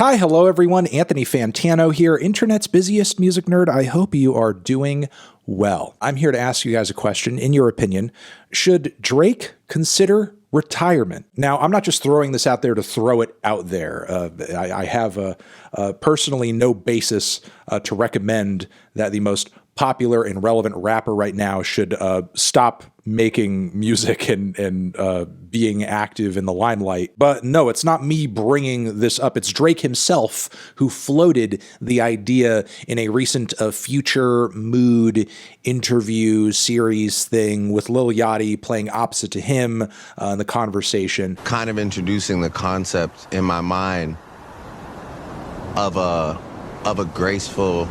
Hi, hello everyone. Anthony Fantano here, internet's busiest music nerd. I hope you are doing well. I'm here to ask you guys a question. In your opinion, should Drake consider retirement? Now, I'm not just throwing this out there to throw it out there. I have personally no basis to recommend that the most popular and relevant rapper right now should stop making music and being active in the limelight. But no, it's not me bringing this up. It's Drake himself who floated the idea in a recent Future Mood interview series thing with Lil Yachty playing opposite to him in the conversation. Kind of introducing the concept in my mind of a graceful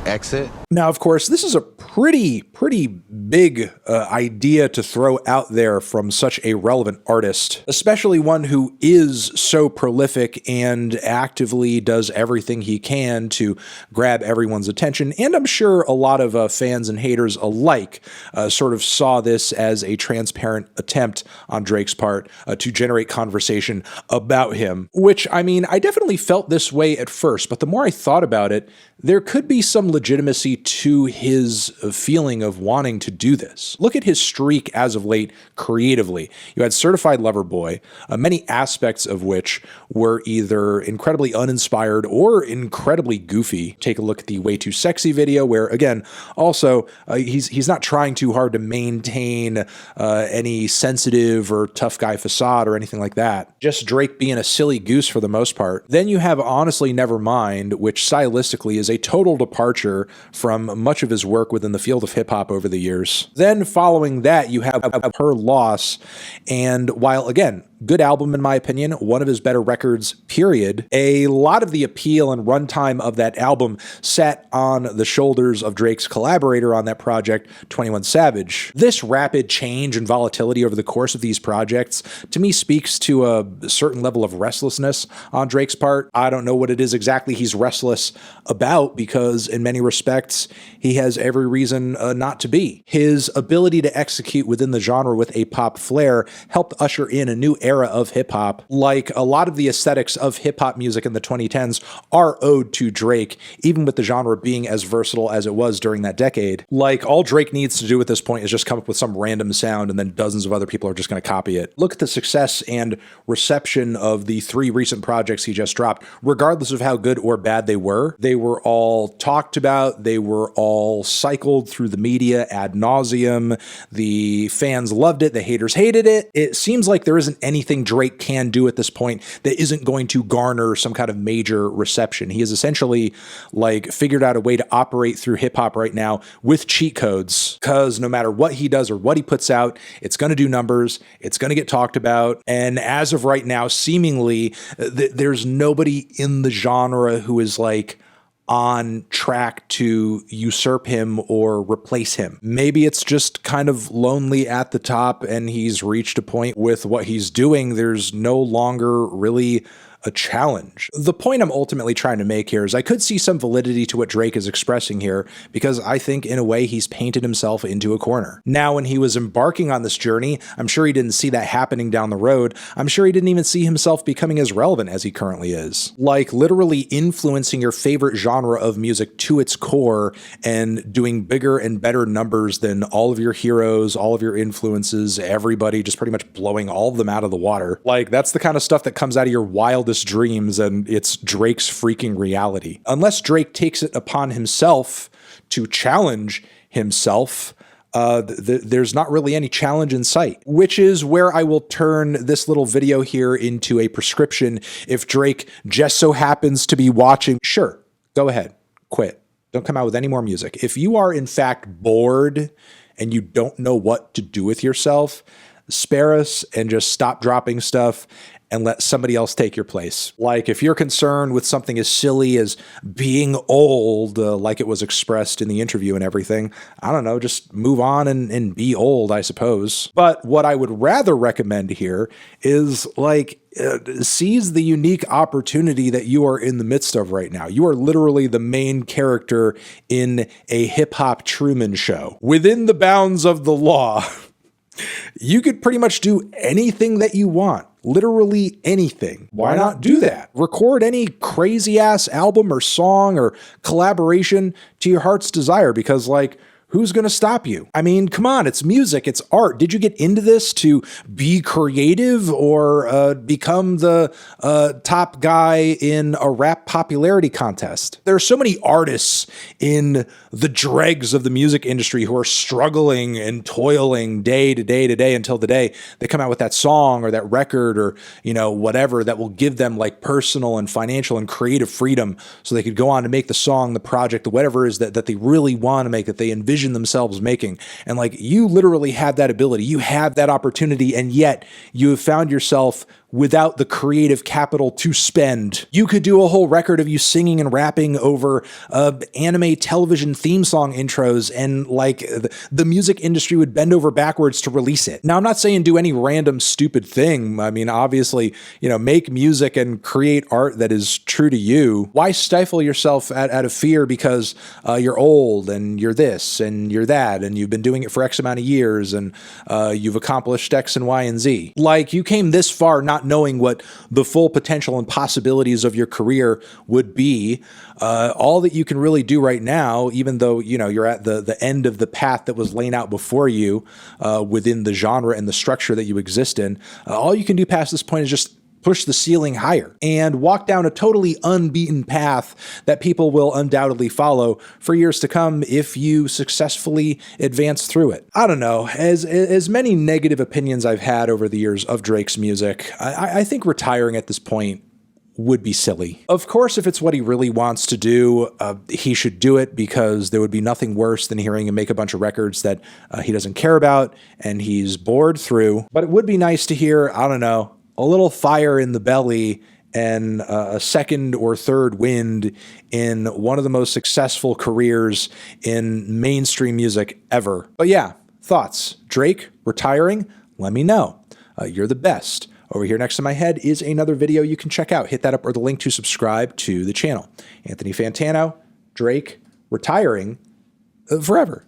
exit. Now, of course, this is a pretty big idea to throw out there from such a relevant artist, especially one who is so prolific and actively does everything he can to grab everyone's attention. And I'm sure a lot of fans and haters alike sort of saw this as a transparent attempt on Drake's part to generate conversation about him, which, I mean, I definitely felt this way at first, but the more I thought about it, there could be some legitimacy to his feeling of wanting to do this. Look at his streak as of late creatively. You had Certified Lover Boy, many aspects of which were either incredibly uninspired or incredibly goofy. Take a look at the Way Too Sexy video where, again, also he's not trying too hard to maintain any sensitive or tough guy facade or anything like that. Just Drake being a silly goose for the most part. Then you have Honestly Nevermind, which stylistically is a total departure from much of his work within the field of hip-hop over the years. Then following that, you have Her Loss, and while, again, good album in my opinion, one of his better records, period, a lot of the appeal and runtime of that album sat on the shoulders of Drake's collaborator on that project, 21 Savage. This rapid change and volatility over the course of these projects, to me, speaks to a certain level of restlessness on Drake's part. I don't know what it is exactly he's restless about, because in many respects, he has every reason not to be. His ability to execute within the genre with a pop flair helped usher in a new era of hip-hop. Like, a lot of the aesthetics of hip-hop music in the 2010s are owed to Drake, even with the genre being as versatile as it was during that decade. Like, all Drake needs to do at this point is just come up with some random sound, and then dozens of other people are just going to copy it. Look at the success and reception of the 3 recent projects he just dropped. Regardless of how good or bad they were all talked about, they were all cycled through the media ad nauseum. The fans loved it, the haters hated it. It seems like there isn't anything Drake can do at this point that isn't going to garner some kind of major reception. He has essentially like figured out a way to operate through hip hop right now with cheat codes, because no matter what he does or what he puts out, it's going to do numbers, it's going to get talked about. And as of right now, seemingly there's nobody in the genre who is like on track to usurp him or replace him. Maybe it's just kind of lonely at the top and he's reached a point with what he's doing. There's no longer really a challenge. The point I'm ultimately trying to make here is I could see some validity to what Drake is expressing here, because I think in a way he's painted himself into a corner. Now, when he was embarking on this journey, I'm sure he didn't see that happening down the road. I'm sure he didn't even see himself becoming as relevant as he currently is. Like, literally influencing your favorite genre of music to its core and doing bigger and better numbers than all of your heroes, all of your influences, everybody, just pretty much blowing all of them out of the water. Like, that's the kind of stuff that comes out of your wildest dreams, and it's Drake's freaking reality. Unless Drake takes it upon himself to challenge himself, there's not really any challenge in sight, which is where I will turn this little video here into a prescription. If Drake just so happens to be watching, sure, go ahead, quit. Don't come out with any more music. If you are in fact bored and you don't know what to do with yourself, spare us and just stop dropping stuff and let somebody else take your place. Like, if you're concerned with something as silly as being old, like it was expressed in the interview and everything, I don't know, just move on and be old, I suppose. But what I would rather recommend here is, like, seize the unique opportunity that you are in the midst of right now. You are literally the main character in a hip-hop Truman Show. Within the bounds of the law, you could pretty much do anything that you want. literally anything. Why not do that? Record any crazy ass album or song or collaboration to your heart's desire, because like, who's going to stop you? I mean, come on, it's music, it's art. Did you get into this to be creative or become the top guy in a rap popularity contest? There are so many artists in the dregs of the music industry who are struggling and toiling day to day to day until the day they come out with that song or that record or, you know, whatever that will give them like personal and financial and creative freedom so they could go on to make the song, the project, the whatever it is that they really want to make, that they envision themselves making. And like, you literally have that ability, you have that opportunity, and yet you have found yourself without the creative capital to spend. You could do a whole record of you singing and rapping over anime television theme song intros, and like the music industry would bend over backwards to release it. Now, I'm not saying do any random stupid thing. I mean, obviously, you know, make music and create art that is true to you. Why stifle yourself out of fear because you're old and you're this and you're that and you've been doing it for X amount of years and you've accomplished X and Y and Z? Like, you came this far not knowing what the full potential and possibilities of your career would be. All that you can really do right now, even though, you know, you're at the end of the path that was laid out before you within the genre and the structure that you exist in, all you can do past this point is just push the ceiling higher and walk down a totally unbeaten path that people will undoubtedly follow for years to come if you successfully advance through it. I don't know, as many negative opinions I've had over the years of Drake's music, I think retiring at this point would be silly. Of course, if it's what he really wants to do, he should do it, because there would be nothing worse than hearing him make a bunch of records that he doesn't care about and he's bored through. But it would be nice to hear, I don't know, a little fire in the belly and a second or third wind in one of the most successful careers in mainstream music ever. But yeah, thoughts? Drake retiring? Let me know. You're the best. Over here next to my head is another video you can check out. Hit that up or the link to subscribe to the channel. Anthony Fantano, Drake retiring forever.